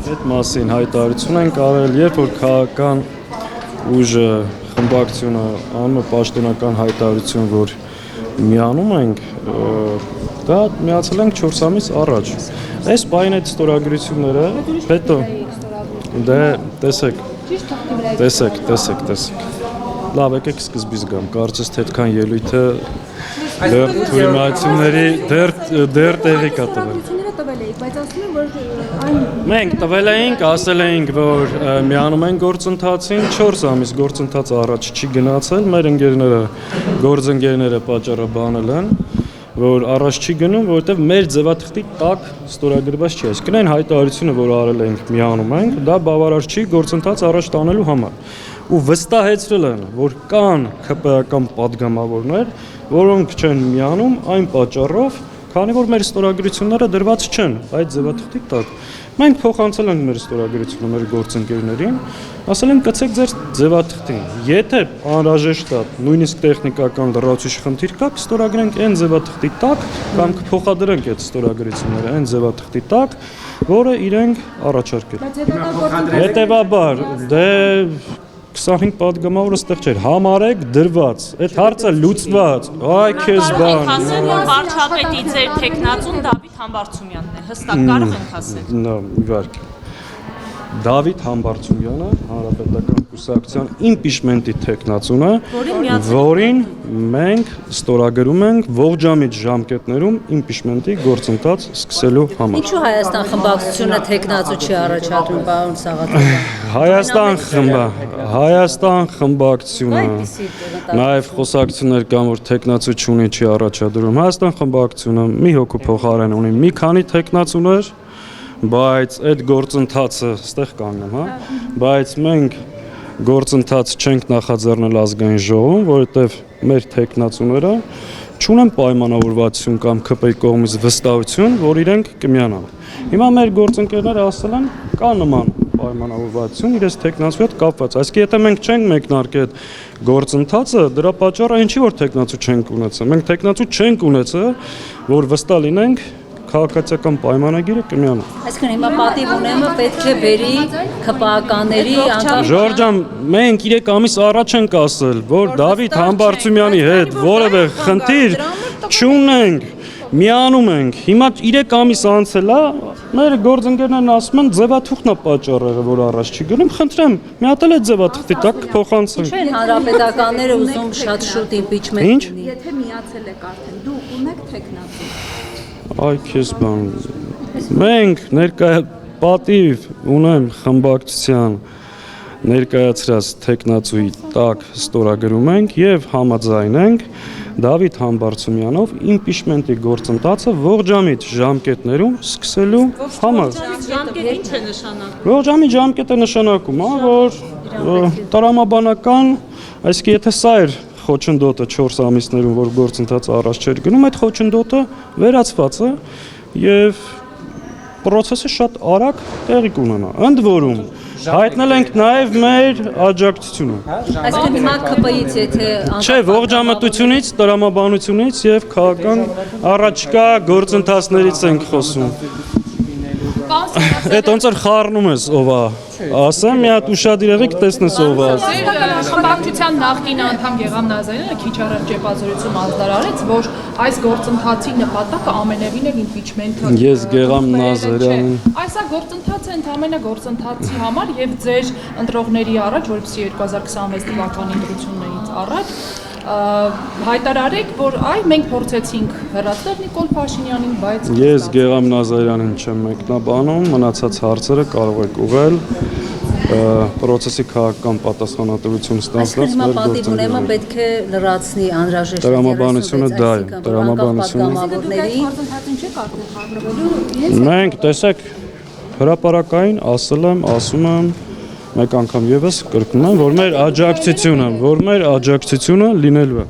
Այդ մասին հայտարարություն ենք արել, երբ որ քաղաքական ուժը խմբակցությունը անում է պաշտոնական հայտարարություն, որ միանում ենք, դա միացել ենք 4 ամիս առաջ։ Այս բային այդ ստորագրությունները, հետո դե տեսեք։ Լավ, եկեք սկզբից գամ, կարծես թե այդքան ելույթը թույլտվությունների դեռ տեղի կա տվել։ Բայց ասում են, որ Մենք տվել էինք, ասել էինք, որ միանում են գործընթացին, 4 ամիս գործընթաց առաջ չի գնացել, մեր ընկերները, գործընկերները պատճառը բանել են, որ առաջ չի գնում, որովհետև մեր ձևաթղթի տակ ստորագրված չի։ Այսինքն այն հայտարարությունը, որ արել ենք, միանում ենք, դա բավարար չի գործընթաց առաջ տանելու համար։ Ու վստահեցրել են, որ կան ՔՊ-ական պատգամավորներ, որոնք չեն միանում այն պատճառով, քանի որ մեր ստորագրությունները դրված չեն այդ ձևաթղթի տակ։ Մենք փոխանցել ենք մեր ստորագրությունը մեր գործընկերներին, ասել ենք կցեք ձեր ձևաթղթին։ Եթե անհրաժեշտ է, նույնիսկ տեխնիկական լրացուցիչ խնդիր կա, կստորագրենք այն ձևաթղթի տակ կամ կփոխադրենք այդ ստորագրությունները այն ձևաթղթի տակ, որը իրենք առաջարկել։ Հետևաբար, դե 25 պատգամավորը ստեղ չէր, համարեք դրված, այդ հարցը լուծված, այ քեզ բան։ Ասել որ վարչապետի ձեր տեխնացուն Դավիթ Համբարձումյանն է, հստակ կարող ենք ասել։ Նա իվարք։ Դավիթ Համբարձումյանը, Հանրապետական կուսակցության իմպիչմենտի տեխնացունը, որին մենք ստորագրում ենք ողջամիտ ժամկետներում իմպիչմենտի գործընթաց սկսելու համար։ Ինչու Հայաստան խմբակցությունը տեխնացու չի առաջադրում, պարոն Սաղաթյան։ Հայաստան խմբակցությունը, նաև խոսակցություններ կան, որ տեխնացու չունի, չի առաջադրում։ Հայաստան խմբակցությունը մի հոգու փոխարեն ունի մի քանի տեխնացուներ, բայց այդ գործընթացը ստեղ կանգնեմ, հա, բայց մենք գործընթաց չենք նախաձեռնել ազգային ժողովում, որովհետև մեր տեխնացուները չունեն պայմանավորվածություն կամ ՔՊ-ի կողմից վստահություն, որ իրենք կմիանան։ Հիմա մեր գործընկերները ասել են, կա նման պայմանավորվածություն իրենց տեխնացուի հետ կապված։ Այսինքն եթե մենք չենք մեկնարկել այդ գործընթացը, դրա պատճառը ինչի որ տեխնացու չենք ունեցել։ Մենք տեխնացու չենք ունեցել, որ վստահ լինենք քաղաքացիական պայմանագիրը կմիանա։ Այսինքն հիմա պատիվ ունեմը պետք է բերի ԿՊԱ-կաների Ժորժ ջան, մենք 3 ամիս առաջ ենք ասել, որ Դավիթ Համբարձումյանի հետ որևէ խնդիր չունենք, միանում ենք։ Հիմա 3 ամիս անցել է, մեր գործընկերներն ասում են ձևաթուղթն է պատճառը, որ առաջ չի գնում, խնդրեմ, մի հատ էլ այդ ձևաթղթի տակ կփոխանցենք։ Չէ՞, հանրապետականները ուզում շատ շուտ իմպիչմենտ Եթե միացել եք արդեն, դու ունեք տեխնացու։ Այ քեզ բան։ Մենք պատիվ ունեմ խմբակցության ներկայացրած տեխնացուի տակ ստորագրում ենք եւ համաձայնենք Դավիթ Համբարձումյանով իմպիչմենտի գործընթացը ողջամիտ ժամկետներում սկսելու համար։ Ժամկետը ինչ է նշանակում։ Ողջամիտ ժամկետը նշանակում է, որ տրամաբանական, այսինքն եթե սա էր խոչընդոտը 4 ամիսներում, որ գործընթացը առաջ չէր գնում, այդ խոչընդոտը վերացված է եւ process-ը շատ արագ տեղի կունենա։ Ընդ որում հայտնել ենք նաեւ մեր աջակցությունը։ Այսինքն հիմա ԿՊ-ից եթե Չէ, ողջամտությունից, տրամաբանությունից եւ քաղաքական առաջկա գործընթացներից ենք խոսում։ Այդ ոնց որ խառնում ես ով է, ասեմ մի հատ ուշադիր եղեք տեսնես ով է։ Խմբակցության նախկին անդամ Գեգամ Նազարյանը քիչ առաջ ճեպազորություն անդրադառնաց, որ այս գործընթացի նպատակը ամենևին է իմպիչմենթը։ Ես Գեգամ Նազարյանին։ Այսա գործընթացը ընդհանրապես գործընթացի համար եւ ձեր ընտրողների առաջ, որպեսզի 2026 թվականի ընտրություններից առաջ հայտարարեք, որ այ մենք փորձեցինք հեռացնել Նիկոլ Փաշինյանին, բայց Ես Գեգամ Նազարյանին չեմ մեկնաբանում, մնացած հարցերը կարող եք ուղղել process-ի քաղաքական պատասխանատվություն ստանձնած մեր պատիվունեմը պետք է լրացնի անհրաժեշտ տրամաբանությունը դա է, տրամաբանությունը։ Մենք տեսեք հրապարակային ասում եմ մեկ անգամ եւս կրկնում եմ, որ մեր աջակցությունը լինելու է։